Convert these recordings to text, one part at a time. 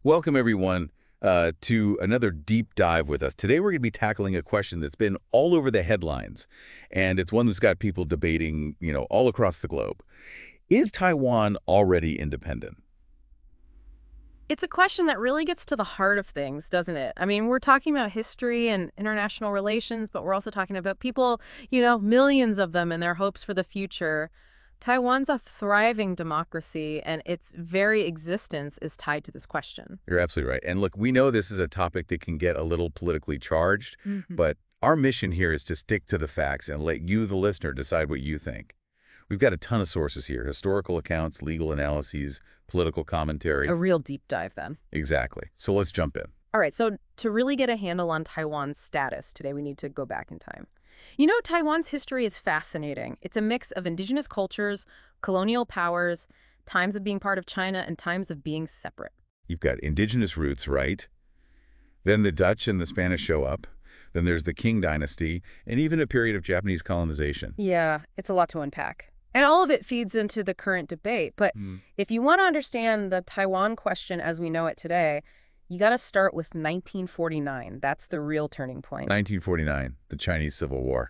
Welcome, everyone, to another deep dive with us. Today, we're going to be tackling a question that's been all over the headlines, and it's one that's got people debating, all across the globe. Is Taiwan already independent? It's a question that really gets to the heart of things, doesn't it? I mean, we're talking about history and international relations, but we're also talking about people, millions of them and their hopes for the future. Taiwan's a thriving democracy, and its very existence is tied to this question. You're absolutely right. And look, we know this is a topic that can get a little politically charged, Mhm. but our mission here is to stick to the facts and let you, the listener, decide what you think. We've got a ton of sources here: historical accounts, legal analyses, political commentary. A real deep dive, then. Exactly. So let's jump in. All right, so to really get a handle on Taiwan's status, today we need to go back in time. Taiwan's history is fascinating. It's a mix of indigenous cultures, colonial powers, times of being part of China, and times of being separate. You've got indigenous roots, right? Then the Dutch and the Spanish show up. Then there's the Qing dynasty, and even a period of Japanese colonization. Yeah, it's a lot to unpack. And all of it feeds into the current debate. But Hmm. if you want to understand the Taiwan question as we know it today, you got to start with 1949. That's the real turning point. 1949, the Chinese Civil War.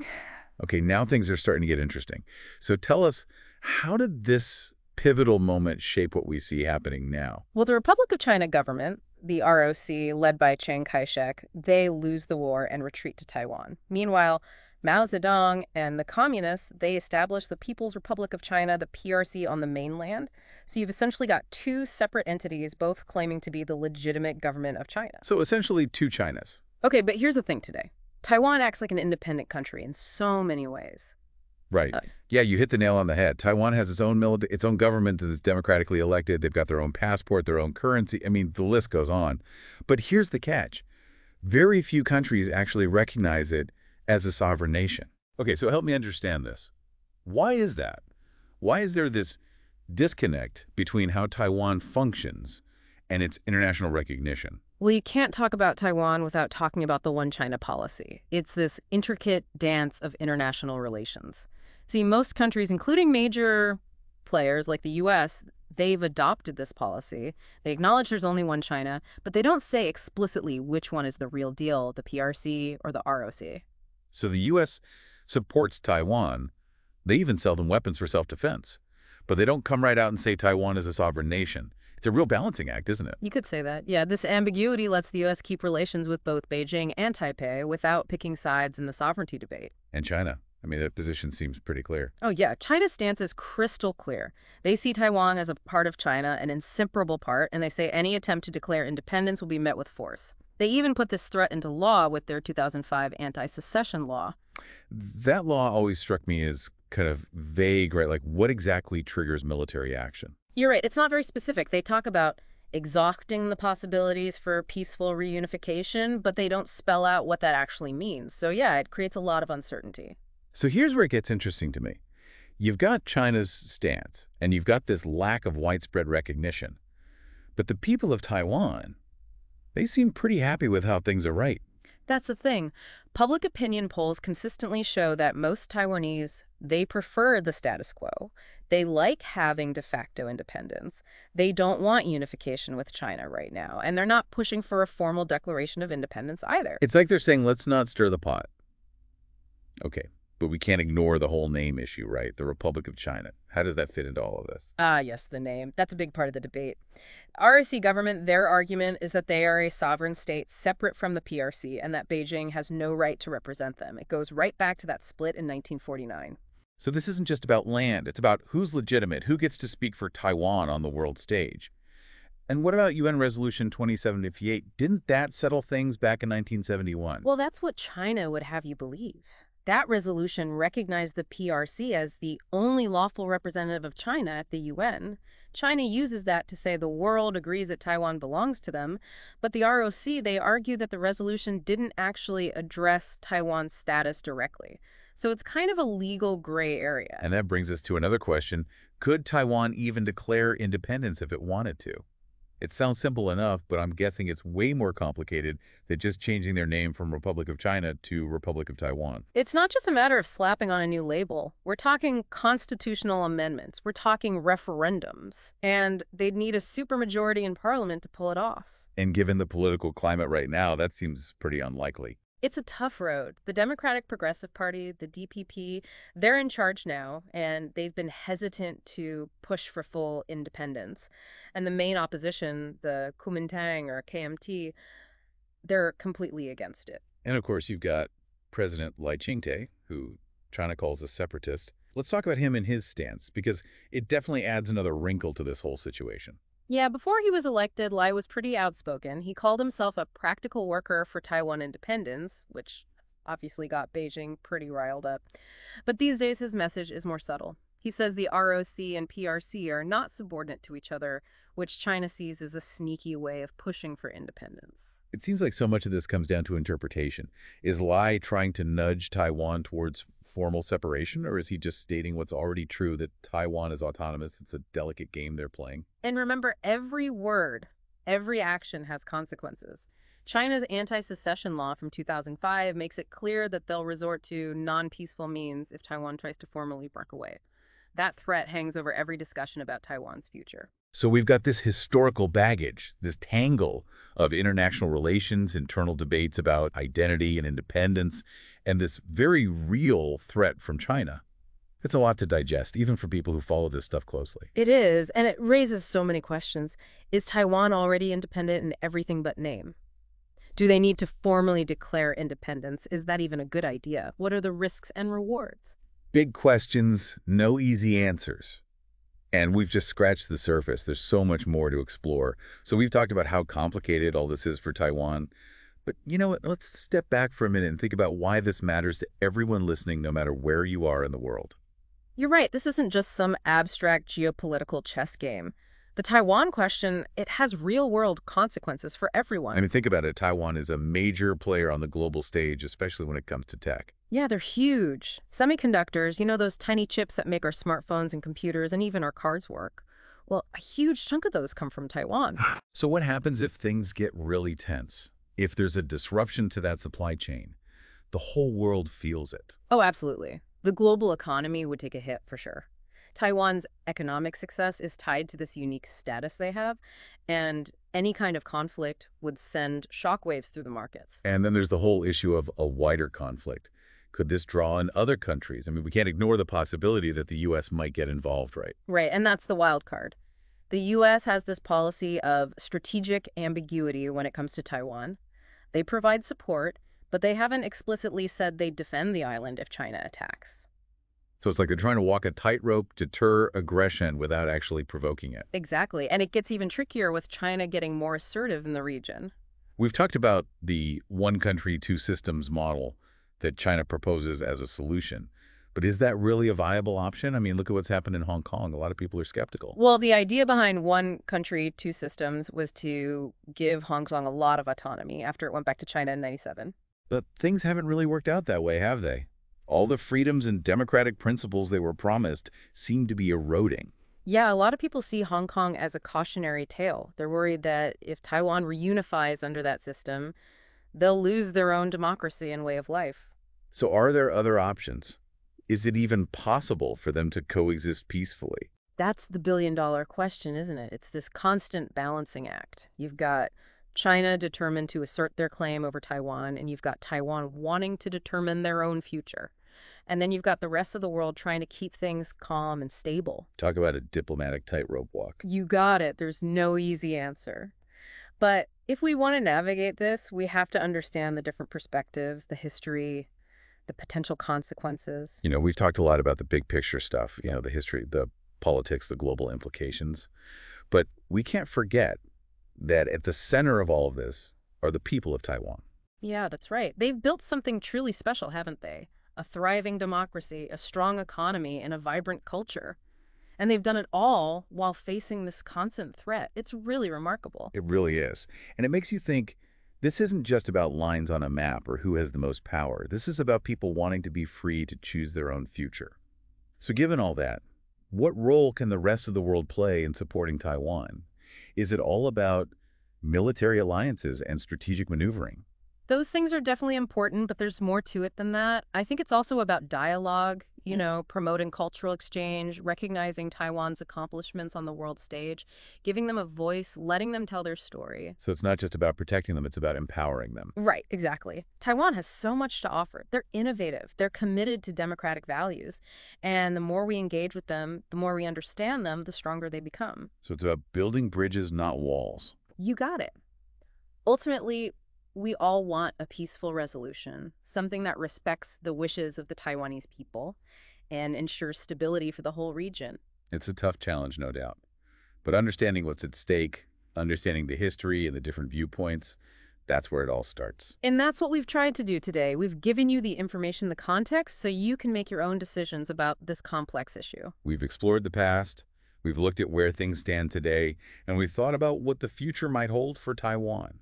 Okay, now things are starting to get interesting. So tell us, how did this pivotal moment shape what we see happening now? Well, the Republic of China government, the ROC, led by Chiang Kai-shek, they lose the war and retreat to Taiwan. Meanwhile, Mao Zedong and the communists, they establish the People's Republic of China, the PRC, on the mainland. So you've essentially got two separate entities, both claiming to be the legitimate government of China. So essentially two Chinas. Okay, but here's the thing today. Taiwan acts like an independent country in so many ways. Right. Uh, Yeah, you hit the nail on the head. Taiwan has its own government that is democratically elected. They've got their own passport, their own currency. I mean, the list goes on. But here's the catch. Very few countries actually recognize it as a sovereign nation. Okay, so help me understand this. Why is that? Why is there this disconnect between how Taiwan functions and its international recognition? Well, you can't talk about Taiwan without talking about the One China policy. It's this intricate dance of international relations. See, most countries, including major players like the U.S., they've adopted this policy. They acknowledge there's only one China, but they don't say explicitly which one is the real deal, the PRC or the ROC. So the U.S. supports Taiwan. They even sell them weapons for self-defense. But they don't come right out and say Taiwan is a sovereign nation. It's a real balancing act, isn't it? You could say that. Yeah, this ambiguity lets the U.S. keep relations with both Beijing and Taipei without picking sides in the sovereignty debate. And China. I mean, that position seems pretty clear. Oh, yeah. China's stance is crystal clear. They see Taiwan as a part of China, an inseparable part, and they say any attempt to declare independence will be met with force. They even put this threat into law with their 2005 anti-secession law. That law always struck me as kind of vague, right? Like, what exactly triggers military action? You're right. It's not very specific. They talk about exhausting the possibilities for peaceful reunification, but they don't spell out what that actually means. So, yeah, it creates a lot of uncertainty. So here's where it gets interesting to me. You've got China's stance, and you've got this lack of widespread recognition. But the people of Taiwan, they seem pretty happy with how things are right. That's the thing. Public opinion polls consistently show that most Taiwanese, they prefer the status quo. They like having de facto independence. They don't want unification with China right now, and they're not pushing for a formal declaration of independence either. It's like they're saying, let's not stir the pot. Okay, but we can't ignore the whole name issue, right? The Republic of China. How does that fit into all of this? Ah, yes, the name. That's a big part of the debate. ROC government, their argument is that they are a sovereign state separate from the PRC and that Beijing has no right to represent them. It goes right back to that split in 1949. So this isn't just about land. It's about who's legitimate, who gets to speak for Taiwan on the world stage. And what about UN Resolution 2758? Didn't that settle things back in 1971? Well, that's what China would have you believe. That resolution recognized the PRC as the only lawful representative of China at the UN. China uses that to say the world agrees that Taiwan belongs to them, but the ROC, they argue that the resolution didn't actually address Taiwan's status directly. So it's kind of a legal gray area. And that brings us to another question. Could Taiwan even declare independence if it wanted to? It sounds simple enough, but I'm guessing it's way more complicated than just changing their name from Republic of China to Republic of Taiwan. It's not just a matter of slapping on a new label. We're talking constitutional amendments. We're talking referendums. And they'd need a supermajority in parliament to pull it off. And given the political climate right now, that seems pretty unlikely. It's a tough road. The Democratic Progressive Party, the DPP, they're in charge now, and they've been hesitant to push for full independence. And the main opposition, the Kuomintang or KMT, they're completely against it. And of course, you've got President Lai Ching-te, who China calls a separatist. Let's talk about him and his stance, because it definitely adds another wrinkle to this whole situation. Yeah, before he was elected, Lai was pretty outspoken. He called himself a practical worker for Taiwan independence, which obviously got Beijing pretty riled up. But these days, his message is more subtle. He says the ROC and PRC are not subordinate to each other, which China sees as a sneaky way of pushing for independence. It seems like so much of this comes down to interpretation. Is Lai trying to nudge Taiwan towards formal separation, or is he just stating what's already true, that Taiwan is autonomous? It's a delicate game they're playing. And remember, every word, every action has consequences. China's anti-secession law from 2005 makes it clear that they'll resort to non-peaceful means if Taiwan tries to formally break away. That threat hangs over every discussion about Taiwan's future. So we've got this historical baggage, this tangle of international relations, internal debates about identity and independence, and this very real threat from China. It's a lot to digest, even for people who follow this stuff closely. It is, and it raises so many questions. Is Taiwan already independent in everything but name? Do they need to formally declare independence? Is that even a good idea? What are the risks and rewards? Big questions, no easy answers. And we've just scratched the surface. There's so much more to explore. So we've talked about how complicated all this is for Taiwan. But you know what? Let's step back for a minute and think about why this matters to everyone listening, no matter where you are in the world. You're right. This isn't just some abstract geopolitical chess game. The Taiwan question, it has real-world consequences for everyone. I mean, think about it. Taiwan is a major player on the global stage, especially when it comes to tech. Yeah, they're huge. Semiconductors, those tiny chips that make our smartphones and computers and even our cars work. Well, a huge chunk of those come from Taiwan. So what happens if things get really tense? If there's a disruption to that supply chain, the whole world feels it. Oh, absolutely. The global economy would take a hit for sure. Taiwan's economic success is tied to this unique status they have, and any kind of conflict would send shockwaves through the markets. And then there's the whole issue of a wider conflict. Could this draw in other countries? I mean, we can't ignore the possibility that the U.S. might get involved, right? Right, and that's the wild card. The U.S. has this policy of strategic ambiguity when it comes to Taiwan. They provide support, but they haven't explicitly said they'd defend the island if China attacks. So it's like they're trying to walk a tightrope, deter aggression without actually provoking it. Exactly, and it gets even trickier with China getting more assertive in the region. We've talked about the one country, two systems model that China proposes as a solution. But is that really a viable option? I mean, look at what's happened in Hong Kong. A lot of people are skeptical. Well, the idea behind one country, two systems was to give Hong Kong a lot of autonomy after it went back to China in '97. But things haven't really worked out that way, have they? All the freedoms and democratic principles they were promised seem to be eroding. Yeah, a lot of people see Hong Kong as a cautionary tale. They're worried that if Taiwan reunifies under that system, they'll lose their own democracy and way of life. So are there other options? Is it even possible for them to coexist peacefully? That's the billion-dollar question, isn't it? It's this constant balancing act. You've got China determined to assert their claim over Taiwan, and you've got Taiwan wanting to determine their own future. And then you've got the rest of the world trying to keep things calm and stable. Talk about a diplomatic tightrope walk. You got it. There's no easy answer. But if we want to navigate this, we have to understand the different perspectives, the history, the potential consequences. You know, we've talked a lot about the big picture stuff, the history, the politics, the global implications. But we can't forget that at the center of all of this are the people of Taiwan. Yeah, that's right. They've built something truly special, haven't they? A thriving democracy, a strong economy, and a vibrant culture. And they've done it all while facing this constant threat. It's really remarkable. It really is. And it makes you think, this isn't just about lines on a map or who has the most power. This is about people wanting to be free to choose their own future. So given all that, what role can the rest of the world play in supporting Taiwan? Is it all about military alliances and strategic maneuvering? Those things are definitely important, but there's more to it than that. I think it's also about dialogue, promoting cultural exchange, recognizing Taiwan's accomplishments on the world stage, giving them a voice, letting them tell their story. So it's not just about protecting them, it's about empowering them. Right, exactly. Taiwan has so much to offer. They're innovative. They're committed to democratic values. And the more we engage with them, the more we understand them, the stronger they become. So it's about building bridges, not walls. You got it. Ultimately, we all want a peaceful resolution, something that respects the wishes of the Taiwanese people and ensures stability for the whole region. It's a tough challenge, no doubt. But understanding what's at stake, understanding the history and the different viewpoints, that's where it all starts. And that's what we've tried to do today. We've given you the information, the context, so you can make your own decisions about this complex issue. We've explored the past, we've looked at where things stand today, and we've thought about what the future might hold for Taiwan.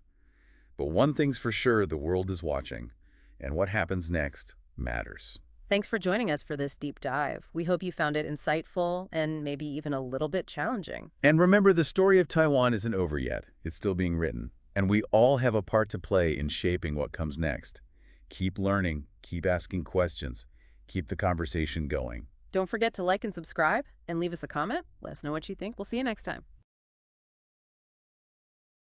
But one thing's for sure, the world is watching, and what happens next matters. Thanks for joining us for this deep dive. We hope you found it insightful and maybe even a little bit challenging. And remember, the story of Taiwan isn't over yet. It's still being written. And we all have a part to play in shaping what comes next. Keep learning, keep asking questions, keep the conversation going. Don't forget to like and subscribe and leave us a comment. Let us know what you think. We'll see you next time.